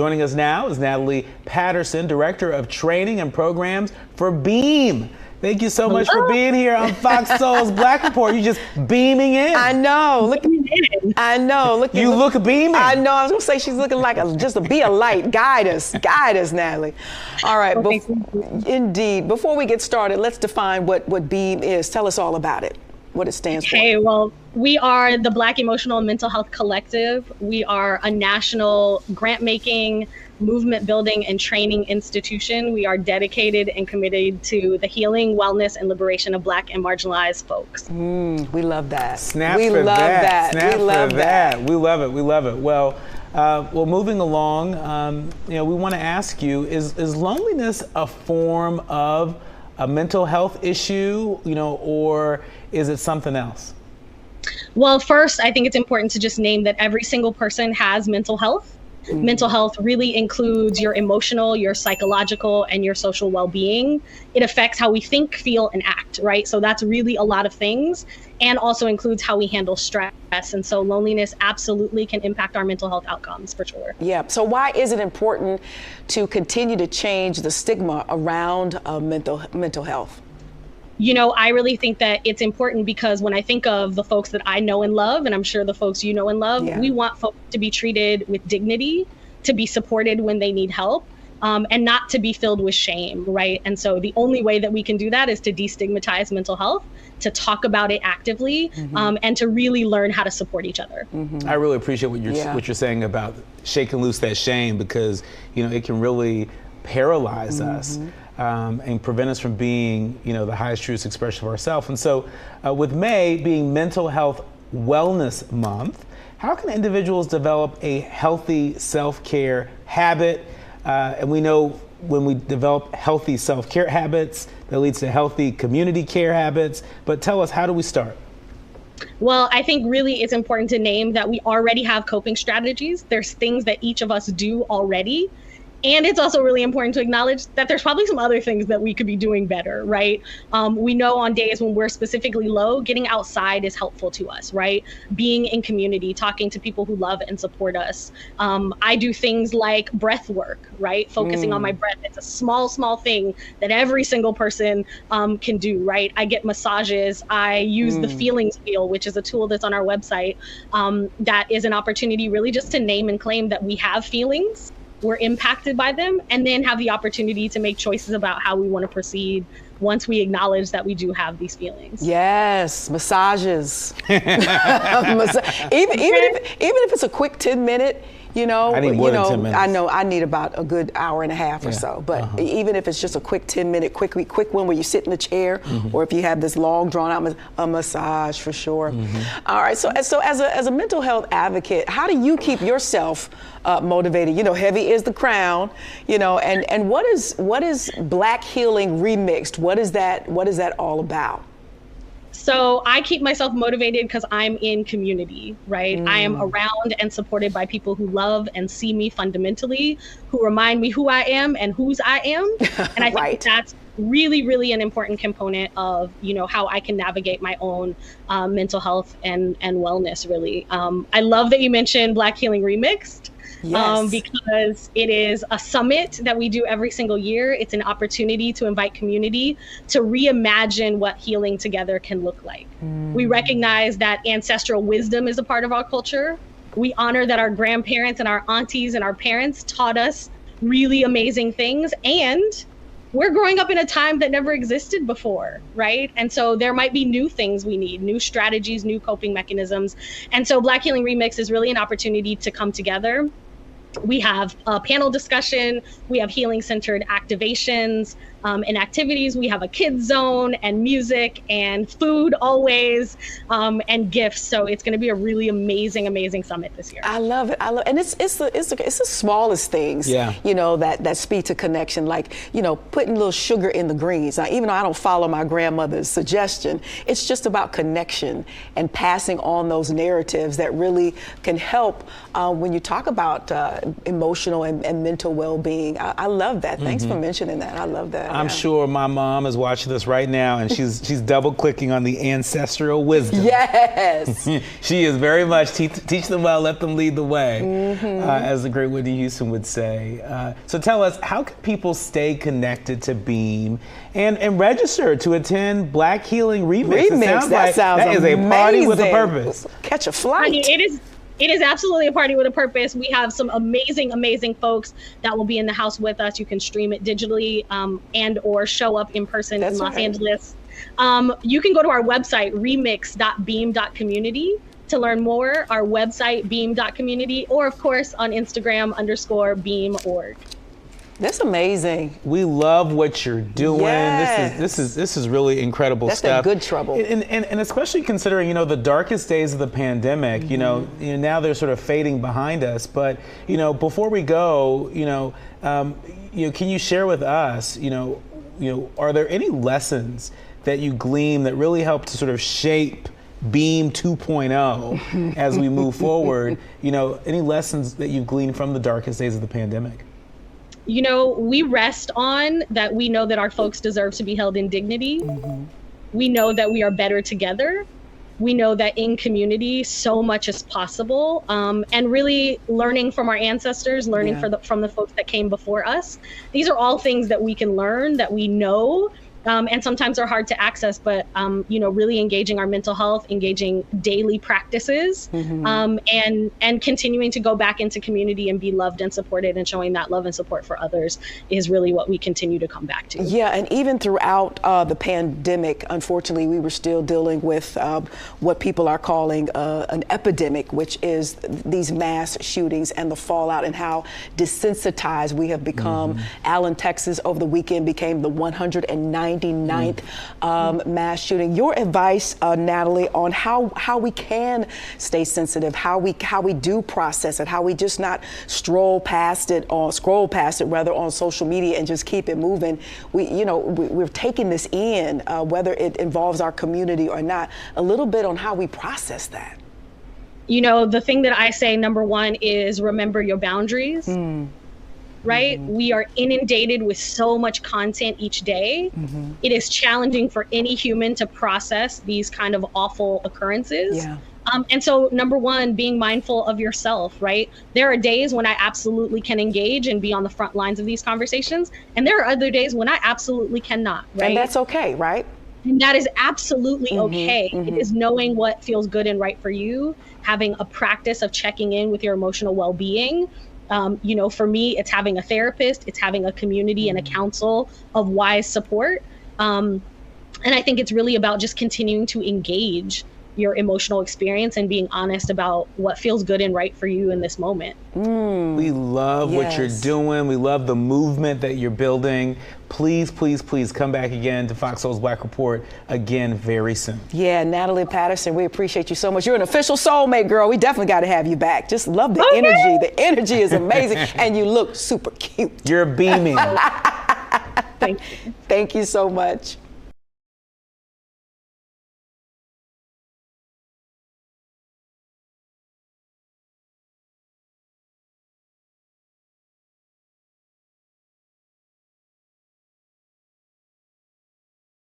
Joining us now is Natalie Patterson, Director of Training and Programs for BEAM. Thank you so much for being here on FOXSOUL's Black Report. You're just beaming in. I know. Look, I know. Look, you look beaming. I know. I was gonna say she's looking like just to be a light. Guide us, Natalie. All right. Indeed. Before we get started, let's define what BEAM is. Tell us all about it. What it stands for. Okay, well, we are the Black Emotional and Mental Health Collective. We are a national grant-making, movement-building, and training institution. We are dedicated and committed to the healing, wellness, and liberation of Black and marginalized folks. We love that. Snap we for love that. Snap we love that. We love it. We love it. Well, moving along, we want to ask you: Is loneliness a form of a mental health issue, or is it something else? Well, first, I think it's important to just name that every single person has mental health. Mental health really includes your emotional, your psychological, and your social well-being. It affects how we think, feel, and act, right? So that's really a lot of things, and also includes how we handle stress. And so loneliness absolutely can impact our mental health outcomes, for sure. Yeah. So why is it important to continue to change the stigma around mental health? I really think that it's important because when I think of the folks that I know and love, and I'm sure the folks you know and love, we want folks to be treated with dignity, to be supported when they need help, and not to be filled with shame, right? And so the only way that we can do that is to destigmatize mental health, to talk about it actively, and to really learn how to support each other. I really appreciate what you're saying about shaking loose that shame, because it can really paralyze us. And prevent us from being, the highest truest expression of ourselves. And so with May being Mental Health Wellness Month, how can individuals develop a healthy self-care habit? And we know when we develop healthy self-care habits, that leads to healthy community care habits. But tell us, how do we start? Well, I think really it's important to name that we already have coping strategies. There's things that each of us do already. And it's also really important to acknowledge that there's probably some other things that we could be doing better, right? We know on days when we're specifically low, getting outside is helpful to us, right? Being in community, talking to people who love and support us. I do things like breath work, right? Focusing on my breath. It's a small thing that every single person can do, right? I get massages. I use the feelings wheel, which is a tool that's on our website. That is an opportunity really just to name and claim that we have feelings. We're impacted by them, and then have the opportunity to make choices about how we want to proceed once we acknowledge that we do have these feelings. Yes, massages. Even if it's a quick 10-minute, I need more than 10 minutes. I know I need about a good hour and a half or so. But even if it's just a quick 10-minute, quick one where you sit in the chair, or if you have this long, drawn-out a massage for sure. All right. So as a mental health advocate, how do you keep yourself motivated? Heavy is the crown. And what is Black Healing Remixed? What is that all about? So I keep myself motivated because I'm in community, right? I am around and supported by people who love and see me fundamentally, who remind me who I am and whose I am. And I think that's really, really an important component of, how I can navigate my own mental health and wellness, really. I love that you mentioned Black Healing Remixed. Yes. Because it is a summit that we do every single year. It's an opportunity to invite community to reimagine what healing together can look like. We recognize that ancestral wisdom is a part of our culture. We honor that our grandparents and our aunties and our parents taught us really amazing things. And we're growing up in a time that never existed before, right? And so there might be new things we need, new strategies, new coping mechanisms. And so Black Healing Remix is really an opportunity to come together. We have a panel discussion, we have healing-centered activations and activities, we have a kids zone and music and food always, and gifts. So it's going to be a really amazing summit this year. I love it. And it's the smallest things, that speak to connection, like, putting a little sugar in the greens. Now, even though I don't follow my grandmother's suggestion, it's just about connection and passing on those narratives that really can help when you talk about emotional and mental well-being. I love that. Thanks for mentioning that. I love that. I'm sure my mom is watching this right now, and she's double clicking on the ancestral wisdom. Yes. She is very much teach them well, let them lead the way, as the great Whitney Houston would say. So tell us, how can people stay connected to Beam and register to attend Black Healing Remix? That is a party with a purpose. Catch a flight. I mean, it is absolutely a party with a purpose. We have some amazing, amazing folks that will be in the house with us. You can stream it digitally and or show up in person in Los Angeles. You can go to our website, remix.beam.community, to learn more. Our website, beam.community, or of course on Instagram _beam.org. That's amazing. We love what you're doing. Yes. This is really incredible stuff. That's that good trouble. And especially considering, you know, the darkest days of the pandemic, you know, now they're sort of fading behind us. But, you know, before we go, can you share with us, are there any lessons that you glean that really help to sort of shape Beam 2.0 as we move forward? Any lessons that you've gleaned from the darkest days of the pandemic? We rest on that. We know that our folks deserve to be held in dignity. We know that we are better together. We know that in community, so much is possible. And really learning from our ancestors, learning from the folks that came before us. These are all things that we can learn, that we know. And sometimes are hard to access, but really engaging our mental health, engaging daily practices, and continuing to go back into community and be loved and supported, and showing that love and support for others is really what we continue to come back to. Yeah, and even throughout the pandemic, unfortunately, we were still dealing with what people are calling an epidemic, which is these mass shootings and the fallout, and how desensitized we have become. Allen, Texas, over the weekend became the 199th mass shooting. Your advice, Natalie, on how we can stay sensitive, how we do process it, how we just not scroll past it on social media and just keep it moving. We're taking this in, whether it involves our community or not. A little bit on how we process that. The thing that I say, number one, is remember your boundaries. Right? We are inundated with so much content each day. It is challenging for any human to process these kind of awful occurrences. And so number one, being mindful of yourself, right? There are days when I absolutely can engage and be on the front lines of these conversations. And there are other days when I absolutely cannot, right? And that's okay, right? And that is absolutely okay. It is knowing what feels good and right for you, having a practice of checking in with your emotional well-being. For me, it's having a therapist, it's having a community and a council of wise support. And I think it's really about just continuing to engage your emotional experience and being honest about what feels good and right for you in this moment. We love what you're doing. We love the movement that you're building. Please, please, please come back again to FOXSOUL's Black Report again very soon. Yeah, Natalie Patterson, we appreciate you so much. You're an official soulmate, girl. We definitely got to have you back. Just love the energy. The energy is amazing, and you look super cute. You're beaming. Thank you. Thank you so much.